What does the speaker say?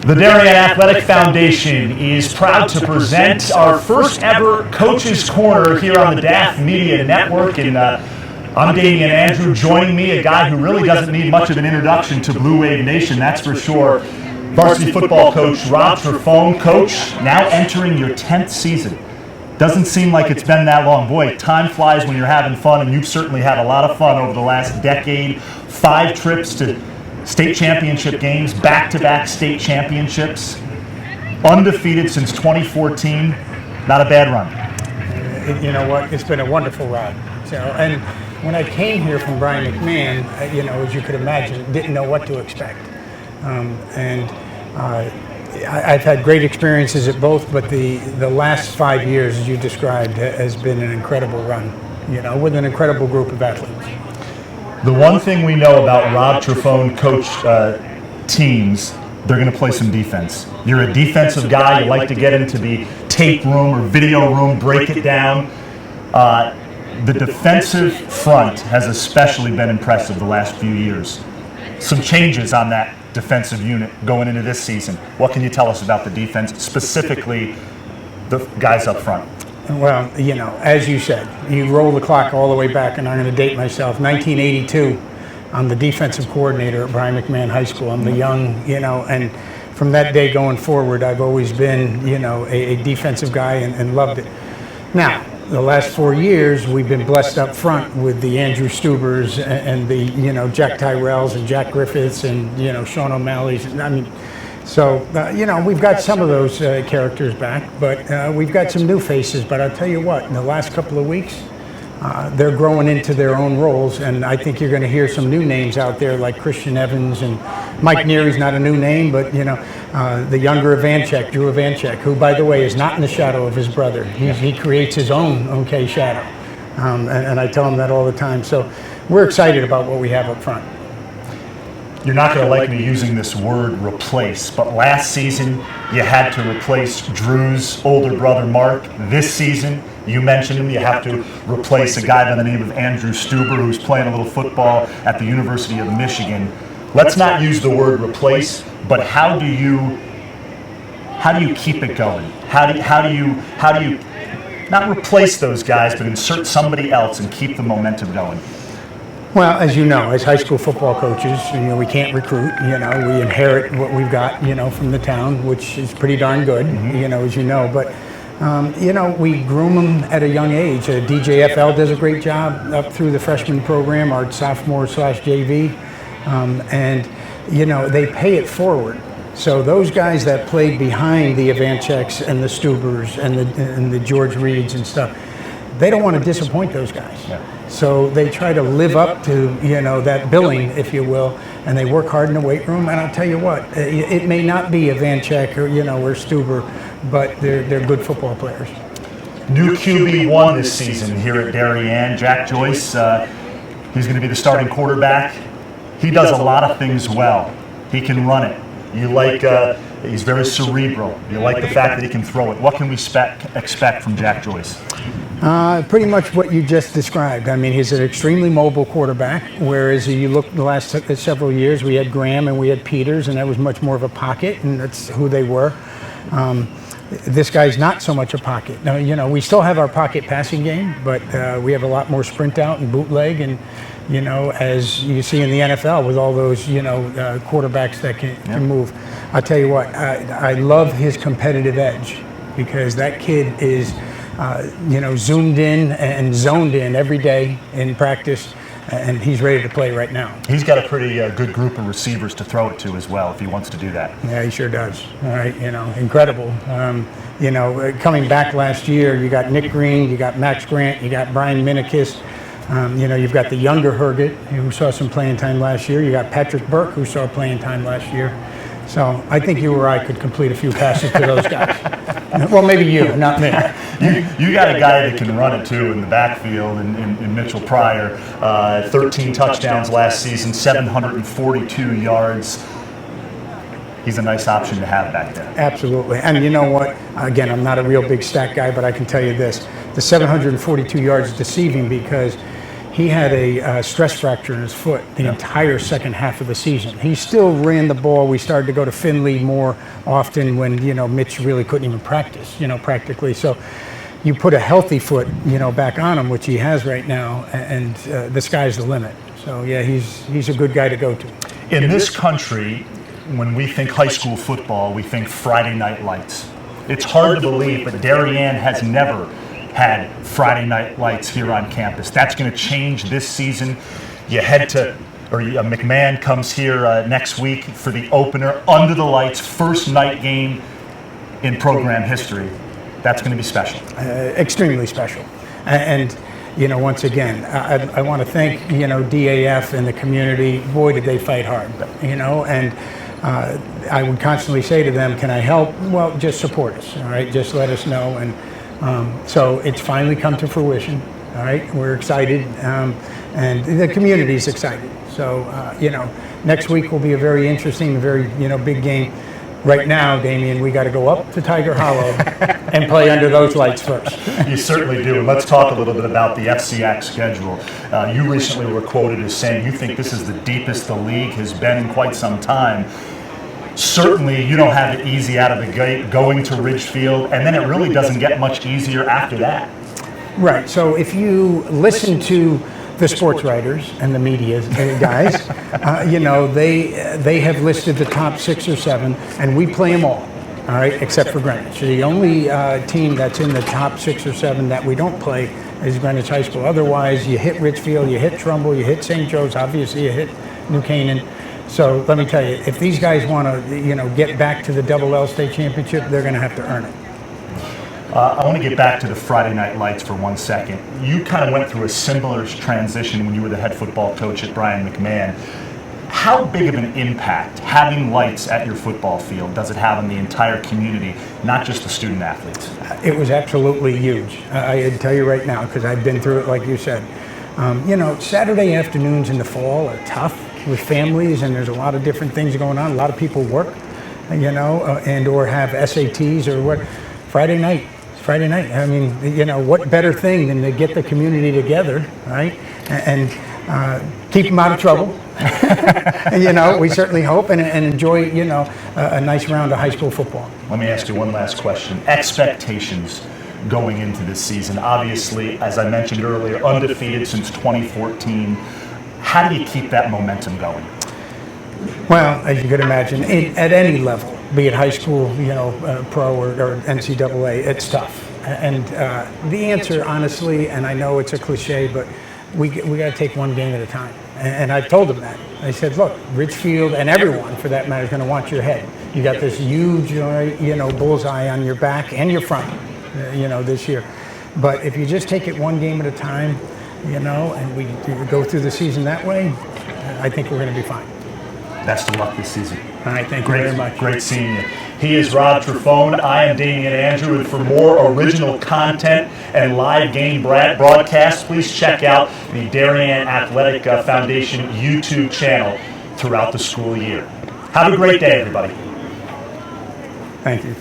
The Damian Athletic Foundation is proud to present our first ever Coach's Corner here on the DAF Media Network. And I'm Damian. Andrew joining me, a guy who really doesn't need much of an introduction to Blue Wave Nation, that's for sure. Varsity football coach Rob Trifone. Coach, now entering your 10th season. Doesn't seem like it's been that long. Boy, time flies when you're having fun, and you've certainly had a lot of fun over the last decade. 5 trips to state championship games, back-to-back state championships, undefeated since 2014. Not a bad run. You know what? It's been a wonderful ride. And when I came here from Brian McMahon, as you could imagine, didn't know what to expect. I've had great experiences at both, but the last 5 years, as you described, has been an incredible run, with an incredible group of athletes. The one thing we know about Rob Trifone coach teams, they're going to play some defense. You're a defensive guy. You like to get into the tape room or video room, break it down. The defensive front has especially been impressive the last few years. Some changes on that defensive unit going into this season. What can you tell us about the defense, specifically the guys up front? Well, as you said, you roll the clock all the way back, and I'm going to date myself, 1982. I'm the defensive coordinator at Brian McMahon High School. I'm the young, and from that day going forward, I've always been, a defensive guy and loved it. Now, the last 4 years, we've been blessed up front with the Andrew Stubers and the, Jack Tyrells and Jack Griffiths and, Sean O'Malley's. So, we've got some of those characters back, but we've got some new faces. But I'll tell you what, in the last couple of weeks, they're growing into their own roles, and I think you're going to hear some new names out there like Christian Evans and Mike Neary's not a new name, but, the younger Ivanchek, Drew Ivanchek, who, by the way, is not in the shadow of his brother. He creates his own shadow, and I tell him that all the time. So we're excited about what we have up front. You're not going to like me using this word replace, but last season you had to replace Drew's older brother Mark. This season, you mentioned him, you have to replace a guy by the name of Andrew Stuber, who's playing a little football at the University of Michigan. Let's not use the word replace, but how do you keep it going? How do you not replace those guys, but insert somebody else and keep the momentum going? Well, as you know, as high school football coaches, we can't recruit. We inherit what we've got, from the town, which is pretty darn good, as you know. But, we groom them at a young age. DJFL does a great job up through the freshman program, our sophomore/JV, they pay it forward. So those guys that played behind the Ivancheks and the Stubers and the George Reeds and stuff, they don't want to disappoint those guys. Yeah. So they try to live up to, that billing, if you will, and they work hard in the weight room. And I'll tell you what, it may not be Ivanchek or, or Stuber, but they're good football players. New QB1 this season here at Darien, Jack Joyce. He's going to be the starting quarterback. He does a lot of things well. He can run it. You like, he's very cerebral. You like the fact that he can throw it. What can we expect from Jack Joyce? Pretty much what you just described. I mean, he's an extremely mobile quarterback, whereas you look the last several years, we had Graham and we had Peters, and that was much more of a pocket, and that's who they were. This guy's not so much a pocket. Now, we still have our pocket passing game, but we have a lot more sprint out and bootleg, and, as you see in the NFL with all those, quarterbacks that can move. I'll tell you what, I love his competitive edge, because that kid is zoomed in and zoned in every day in practice, and he's ready to play right now. He's got a pretty good group of receivers to throw it to as well, if he wants to do that. Yeah, he sure does. All right, incredible. Coming back last year, you got Nick Green, you got Max Grant, you got Brian Minikis. You've got the younger Herget, who saw some playing time last year. You got Patrick Burke, who saw playing time last year. So I think you or I could complete a few passes to those guys. Well, maybe you, not me. You got a guy that can run it too in the backfield in Mitchell Pryor. 13 touchdowns last season, 742 yards. He's a nice option to have back there. Absolutely. And you know what? Again, I'm not a real big stat guy, but I can tell you this. The 742 yards is deceiving because He had a stress fracture in his foot the entire second half of the season. He still ran the ball. We started to go to Finley more often when, Mitch really couldn't even practice, practically. So you put a healthy foot, back on him, which he has right now, and the sky's the limit. So, yeah, he's a good guy to go to. In this country, when we think high school football, we think Friday night lights. It's hard to believe, but Darien has never had Friday night lights here on campus. That's going to change this season. You head to, McMahon comes here next week for the opener, under the lights, first night game in program history. That's going to be special. Extremely special. And once again, I want to thank, DAF and the community. Boy, did they fight hard, and I would constantly say to them, can I help? Well, just support us, all right? Just let us know. And so it's finally come to fruition, all right? We're excited, and the community's excited. So, next week will be a very interesting, very, big game. Right now, Damian, we got to go up to Tiger Hollow and play under those lights first. You certainly do. And let's talk a little bit about the FCX schedule. You recently were quoted as saying you think this is the deepest the league has been in quite some time. Certainly, you don't have it easy out of the gate going to Ridgefield, and then it really doesn't get much easier after that. Right. So if you listen to the sports writers and the media guys, they have listed the top 6 or 7, and we play them all right, except for Greenwich. The only team that's in the top 6 or 7 that we don't play is Greenwich High School. Otherwise, you hit Ridgefield, you hit Trumbull, you hit St. Joe's, obviously you hit New Canaan. So let me tell you, if these guys want to, get back to the Double L State Championship, they're going to have to earn it. I want to get back to the Friday night lights for 1 second. You kind of went through a similar transition when you were the head football coach at Brian McMahon. How big of an impact having lights at your football field does it have on the entire community, not just the student athletes? It was absolutely huge. I tell you right now, because I've been through it like you said. Saturday afternoons in the fall are tough with families, and there's a lot of different things going on. A lot of people work, and or have SATs or what. Friday night. I mean, what better thing than to get the community together, right? And keep them out of trouble. And, we certainly hope and enjoy, a nice round of high school football. Let me ask you one last question. Expectations going into this season. Obviously, as I mentioned earlier, undefeated since 2014. How do you keep that momentum going? Well, as you could imagine, at any level, be it high school, pro or NCAA, it's tough. And the answer, honestly, and I know it's a cliche, but we got to take one game at a time. And I've told them that. I said, look, Ridgefield and everyone, for that matter, is going to want your head. You got this huge, bullseye on your back and your front, this year. But if you just take it one game at a time, and we go through the season that way, I think we're going to be fine. Best of luck this season. All right, thank you very much. Great seeing you. He is Rob Trifone. I am Damian Andrew. And for more original content and live game broadcasts, please check out the Darien Athletic Foundation YouTube channel throughout the school year. Have a great day, everybody. Thank you.